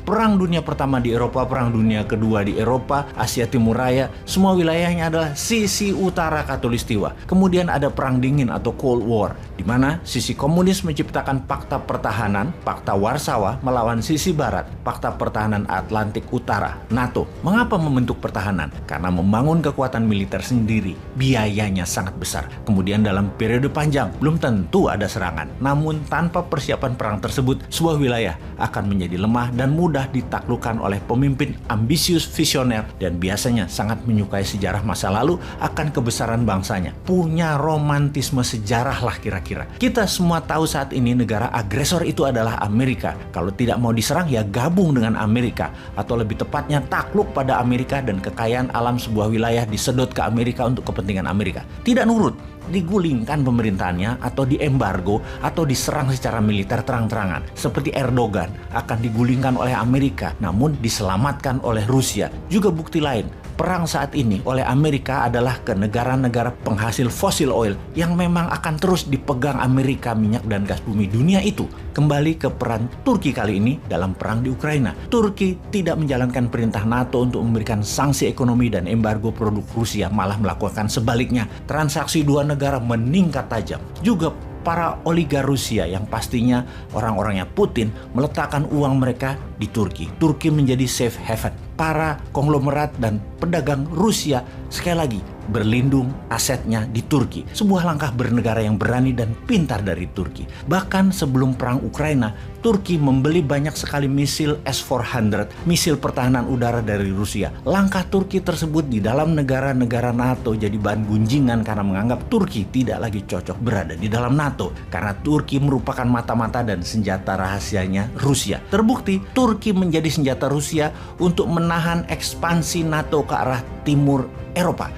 Perang Dunia Pertama di Eropa, Perang Dunia Kedua di Eropa, Asia Timur Raya, semua wilayahnya adalah sisi utara Khatulistiwa. Kemudian ada Perang Dingin atau Cold War, di mana sisi komunis menciptakan Pakta Pertahanan, Pakta Warsawa melawan sisi barat, Pakta Pertahanan Atlantik Utara, NATO. Mengapa membentuk pertahanan? Karena membangun kekuatan militer sendiri, biayanya sangat besar. Kemudian dalam periode panjang, belum tentu ada serangan. Namun tanpa persiapan perang tersebut, sebuah wilayah akan menjadi lemah dan mudah ditaklukkan oleh pemimpin ambisius, visioner, dan biasanya sangat menyukai sejarah masa lalu akan kebesaran bangsanya. Punya romantisme sejarah lah kira-kira. Kita semua tahu saat ini negara agresor itu adalah Amerika. Kalau tidak mau diserang ya gabung dengan Amerika, atau lebih tepatnya takluk pada Amerika dan kekayaan alam sebuah wilayah disedot ke Amerika untuk kepentingan Amerika. Tidak nurut, digulingkan pemerintahannya atau diembargo atau diserang secara militer terang-terangan. Seperti Erdogan akan digulingkan oleh Amerika namun diselamatkan oleh Rusia. Juga bukti lain, perang saat ini oleh Amerika adalah ke negara-negara penghasil fosil oil yang memang akan terus dipegang Amerika, minyak dan gas bumi dunia itu. Kembali ke peran Turki kali ini dalam perang di Ukraina. Turki tidak menjalankan perintah NATO untuk memberikan sanksi ekonomi dan embargo produk Rusia, malah melakukan sebaliknya. Transaksi dua negara meningkat tajam. Juga para oligar Rusia yang pastinya orang-orangnya Putin meletakkan uang mereka di Turki. Turki menjadi safe haven. Para konglomerat dan pedagang Rusia sekali lagi berlindung asetnya di Turki. Sebuah langkah bernegara yang berani dan pintar dari Turki. Bahkan sebelum perang Ukraina, Turki membeli banyak sekali misil S-400, misil pertahanan udara dari Rusia. Langkah Turki tersebut di dalam negara-negara NATO jadi bahan gunjingan karena menganggap Turki tidak lagi cocok berada di dalam NATO. Karena Turki merupakan mata-mata dan senjata rahasianya Rusia. Terbukti, Turki menjadi senjata Rusia untuk menahan ekspansi NATO ke arah timur Eropa.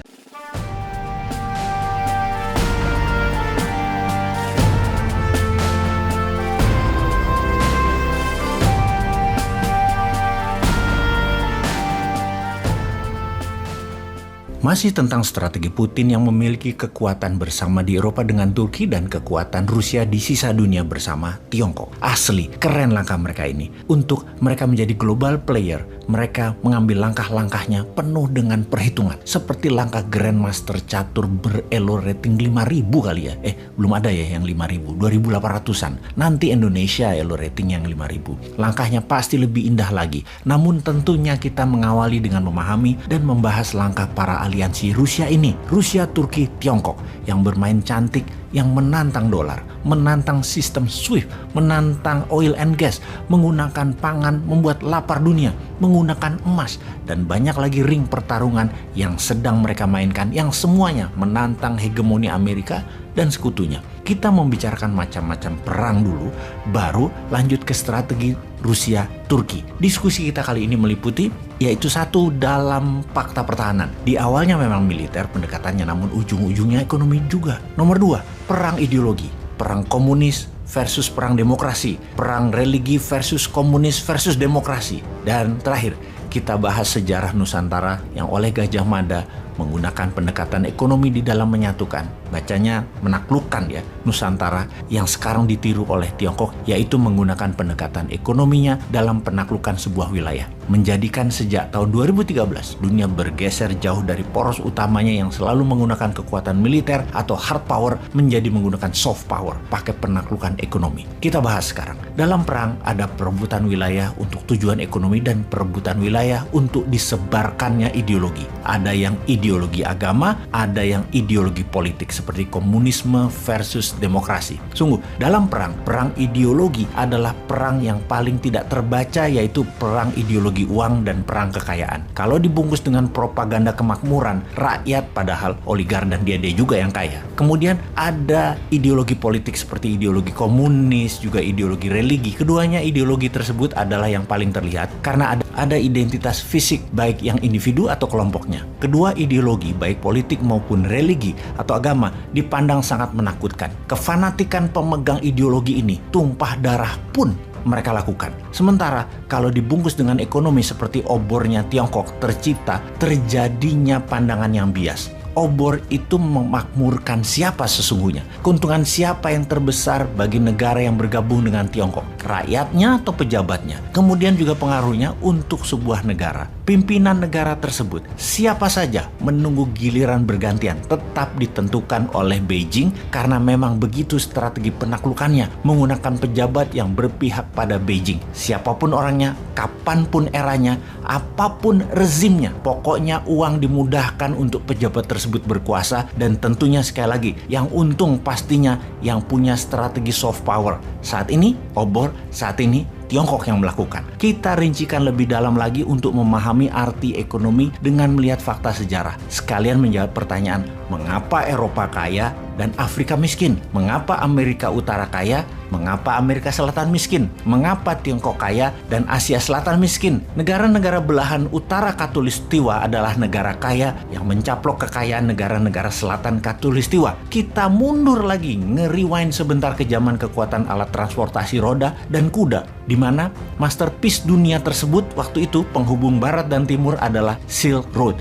Masih tentang strategi Putin yang memiliki kekuatan bersama di Eropa dengan Turki dan kekuatan Rusia di sisa dunia bersama Tiongkok. Asli, keren langkah mereka ini. Untuk mereka menjadi global player, mereka mengambil langkah-langkahnya penuh dengan perhitungan. Seperti langkah Grandmaster catur berelo rating 5.000 kali ya. Belum ada ya yang 5.000, 2.800-an. Nanti Indonesia elo rating yang 5.000. Langkahnya pasti lebih indah lagi. Namun tentunya kita mengawali dengan memahami dan membahas langkah para aliansi Rusia ini, Rusia, Turki, Tiongkok, yang bermain cantik, yang menantang dolar, menantang sistem SWIFT, menantang oil and gas, menggunakan pangan membuat lapar dunia, menggunakan emas, dan banyak lagi ring pertarungan yang sedang mereka mainkan, yang semuanya menantang hegemoni Amerika dan sekutunya. Kita membicarakan macam-macam perang dulu, baru lanjut ke strategi Rusia-Turki. Diskusi kita kali ini meliputi yaitu satu, dalam fakta pertahanan. Di awalnya memang militer pendekatannya, namun ujung-ujungnya ekonomi juga. Nomor 2, perang ideologi. Perang komunis versus perang demokrasi. Perang religi versus komunis versus demokrasi. Dan terakhir, kita bahas sejarah Nusantara yang oleh Gajah Mada menggunakan pendekatan ekonomi di dalam menyatukan. Bacanya menaklukkan ya, Nusantara yang sekarang ditiru oleh Tiongkok, yaitu menggunakan pendekatan ekonominya dalam penaklukan sebuah wilayah. Menjadikan sejak tahun 2013 dunia bergeser jauh dari poros utamanya yang selalu menggunakan kekuatan militer atau hard power menjadi menggunakan soft power, pakai penaklukan ekonomi. Kita bahas sekarang. Dalam perang ada perebutan wilayah untuk tujuan ekonomi dan perebutan wilayah untuk disebarkannya ideologi. Ada yang ideologi agama, ada yang ideologi politik seperti komunisme versus demokrasi. Sungguh, dalam perang ideologi adalah perang yang paling tidak terbaca, yaitu perang ideologi uang dan perang kekayaan. Kalau dibungkus dengan propaganda kemakmuran, rakyat padahal oligar dan dia juga yang kaya. Kemudian ada ideologi politik seperti ideologi komunis, juga ideologi religi. Keduanya ideologi tersebut adalah yang paling terlihat karena ada identitas fisik baik yang individu atau kelompoknya. Kedua ideologi baik politik maupun religi atau agama dipandang sangat menakutkan. Kefanatikan pemegang ideologi ini tumpah darah pun mereka lakukan. Sementara kalau dibungkus dengan ekonomi seperti obornya Tiongkok tercipta terjadinya pandangan yang bias. obor itu memakmurkan siapa sesungguhnya? Keuntungan siapa yang terbesar bagi negara yang bergabung dengan Tiongkok? Rakyatnya atau pejabatnya? Kemudian juga pengaruhnya untuk sebuah negara. Pimpinan negara tersebut, siapa saja menunggu giliran bergantian, tetap ditentukan oleh Beijing karena memang begitu strategi penaklukannya, menggunakan pejabat yang berpihak pada Beijing. Siapapun orangnya, kapanpun eranya, apapun rezimnya, pokoknya uang dimudahkan untuk pejabat tersebut berkuasa, dan tentunya sekali lagi, yang untung pastinya yang punya strategi soft power. Saat ini, obor, saat ini Tiongkok yang melakukan. Kita rincikan lebih dalam lagi untuk memahami arti ekonomi dengan melihat fakta sejarah. Sekalian menjawab pertanyaan, mengapa Eropa kaya dan Afrika miskin? Mengapa Amerika Utara kaya? Mengapa Amerika Selatan miskin? Mengapa Tiongkok kaya dan Asia Selatan miskin? Negara-negara belahan utara Khatulistiwa adalah negara kaya yang mencaplok kekayaan negara-negara selatan Khatulistiwa. Kita mundur lagi, nge-rewind sebentar ke zaman kekuatan alat transportasi roda dan kuda, di mana masterpiece dunia tersebut waktu itu penghubung barat dan timur adalah Silk Road.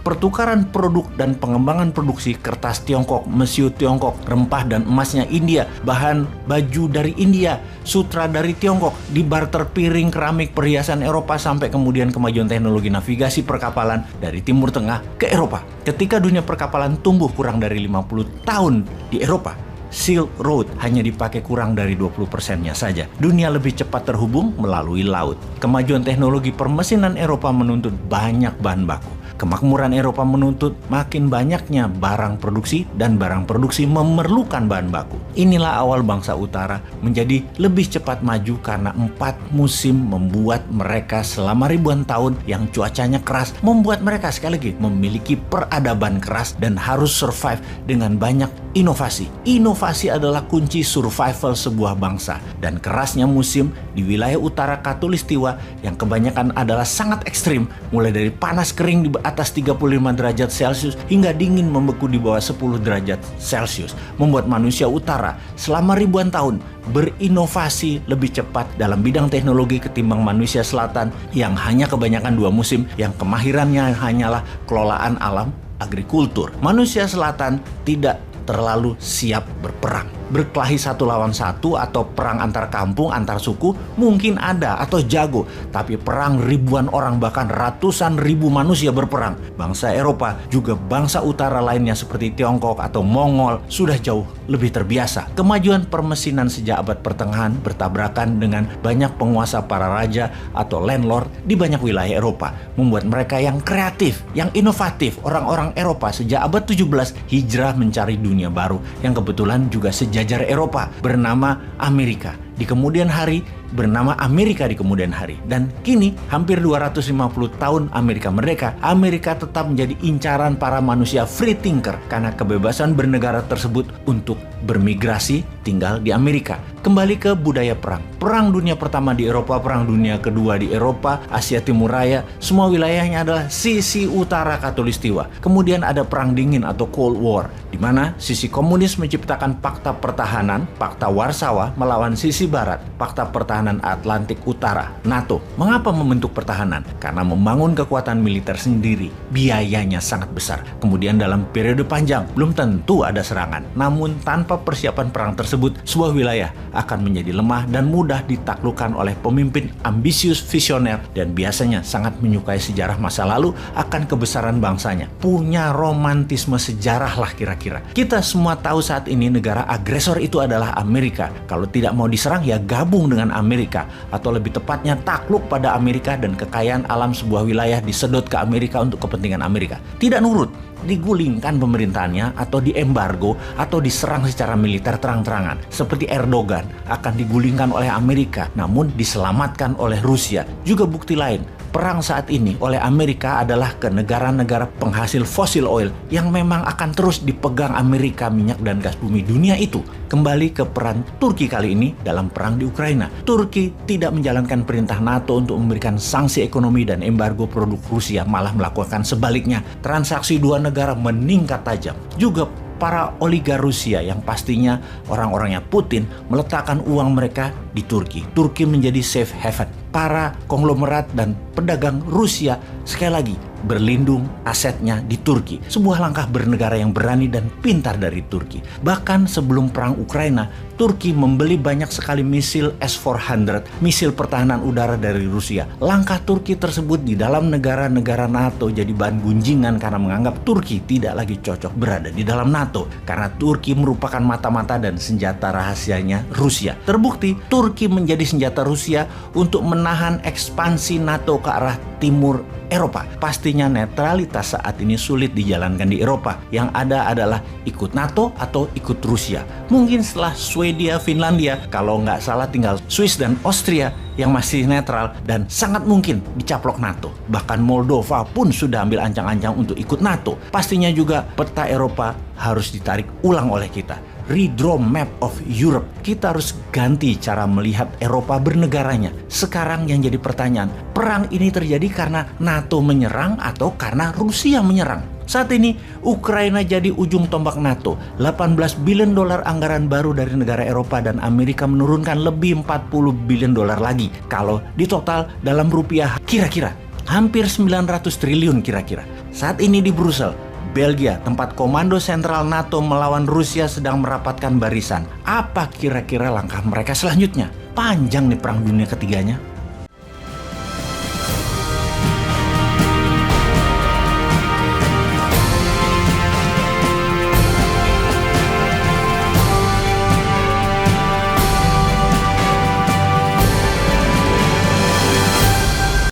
Pertukaran produk dan pengembangan produksi kertas Tiongkok, mesiu Tiongkok, rempah dan emasnya India, bahan baju dari India, sutra dari Tiongkok, dibarter piring, keramik, perhiasan Eropa, sampai kemudian kemajuan teknologi navigasi perkapalan dari Timur Tengah ke Eropa. Ketika dunia perkapalan tumbuh kurang dari 50 tahun di Eropa, Silk Road hanya dipakai kurang dari 20%-nya saja. Dunia lebih cepat terhubung melalui laut. Kemajuan teknologi permesinan Eropa menuntut banyak bahan baku. Kemakmuran Eropa menuntut makin banyaknya barang produksi, dan barang produksi memerlukan bahan baku. Inilah awal bangsa utara menjadi lebih cepat maju karena 4 musim membuat mereka selama ribuan tahun yang cuacanya keras, membuat mereka sekali lagi memiliki peradaban keras dan harus survive dengan banyak inovasi. Inovasi adalah kunci survival sebuah bangsa, dan kerasnya musim di wilayah utara Khatulistiwa yang kebanyakan adalah sangat ekstrim, mulai dari panas kering di atas 35 derajat Celcius hingga dingin membeku di bawah 10 derajat Celcius, membuat manusia utara selama ribuan tahun berinovasi lebih cepat dalam bidang teknologi ketimbang manusia selatan yang hanya kebanyakan 2 musim yang kemahirannya hanyalah kelolaan alam, agrikultur. Manusia selatan tidak terlalu siap berperang. Berkelahi satu lawan satu atau perang antar kampung, antar suku mungkin ada atau jago, tapi perang ribuan orang bahkan ratusan ribu manusia berperang. Bangsa Eropa juga bangsa utara lainnya seperti Tiongkok atau Mongol sudah jauh lebih terbiasa. Kemajuan permesinan sejak abad pertengahan bertabrakan dengan banyak penguasa para raja atau landlord di banyak wilayah Eropa, membuat mereka yang kreatif, yang inovatif. Orang-orang Eropa sejak abad 17 hijrah mencari dunia baru yang kebetulan juga sejajar Eropa, bernama Amerika. Di kemudian hari bernama Amerika di kemudian hari. Dan kini hampir 250 tahun Amerika merdeka, Amerika tetap menjadi incaran para manusia free thinker karena kebebasan bernegara tersebut untuk bermigrasi tinggal di Amerika. Kembali ke budaya perang. Perang Dunia Pertama di Eropa, Perang Dunia Kedua di Eropa, Asia Timur Raya, semua wilayahnya adalah sisi utara Khatulistiwa. Kemudian ada Perang Dingin atau Cold War, di mana sisi komunis menciptakan Pakta Pertahanan, Pakta Warsawa melawan sisi barat, Pakta Pertahanan Atlantik Utara, NATO. Mengapa membentuk pertahanan? Karena membangun kekuatan militer sendiri, biayanya sangat besar. Kemudian dalam periode panjang, belum tentu ada serangan. Namun tanpa persiapan perang tersebut, sebuah wilayah akan menjadi lemah dan mudah ditaklukkan oleh pemimpin ambisius, visioner, dan biasanya sangat menyukai sejarah masa lalu akan kebesaran bangsanya. Punya romantisme sejarah lah kira-kira. Kita semua tahu saat ini negara agresor itu adalah Amerika. Kalau tidak mau diserang ya gabung dengan Amerika, atau lebih tepatnya takluk pada Amerika dan kekayaan alam sebuah wilayah disedot ke Amerika untuk kepentingan Amerika. Tidak nurut, digulingkan pemerintahannya atau diembargo atau diserang secara militer terang-terangan. Seperti Erdogan akan digulingkan oleh Amerika namun diselamatkan oleh Rusia. Juga bukti lain, perang saat ini oleh Amerika adalah ke negara-negara penghasil fosil oil yang memang akan terus dipegang Amerika, minyak dan gas bumi dunia itu. Kembali ke peran Turki kali ini dalam perang di Ukraina. Turki tidak menjalankan perintah NATO untuk memberikan sanksi ekonomi dan embargo produk Rusia, malah melakukan sebaliknya. Transaksi dua negara meningkat tajam. Juga para oligar Rusia yang pastinya orang-orangnya Putin meletakkan uang mereka di Turki. Turki menjadi safe haven. Para konglomerat dan pedagang Rusia sekali lagi berlindung asetnya di Turki. Sebuah langkah bernegara yang berani dan pintar dari Turki. Bahkan sebelum perang Ukraina, Turki membeli banyak sekali misil S-400, misil pertahanan udara dari Rusia. Langkah Turki tersebut di dalam negara-negara NATO jadi bahan gunjingan karena menganggap Turki tidak lagi cocok berada di dalam NATO. Karena Turki merupakan mata-mata dan senjata rahasianya Rusia. Terbukti, Turki menjadi senjata Rusia untuk menahan ekspansi NATO ke arah timur Eropa. Pastinya netralitas saat ini sulit dijalankan di Eropa. Yang ada adalah ikut NATO atau ikut Rusia. Mungkin setelah Swedia, Finlandia, kalau nggak salah tinggal Swiss dan Austria yang masih netral dan sangat mungkin dicaplok NATO. Bahkan Moldova pun sudah ambil ancang-ancang untuk ikut NATO. Pastinya juga peta Eropa harus ditarik ulang oleh kita. Redraw map of Europe. Kita harus ganti cara melihat Eropa bernegaranya. Sekarang yang jadi pertanyaan, perang ini terjadi karena NATO menyerang atau karena Rusia menyerang? Saat ini, Ukraina jadi ujung tombak NATO. 18 billion dolar anggaran baru dari negara Eropa dan Amerika menurunkan lebih 40 billion dolar lagi. Kalau di total dalam rupiah kira-kira hampir 900 triliun kira-kira. Saat ini di Brussel, Belgia, tempat komando sentral NATO melawan Rusia sedang merapatkan barisan. Apa kira-kira langkah mereka selanjutnya? Panjang nih perang dunia ketiganya.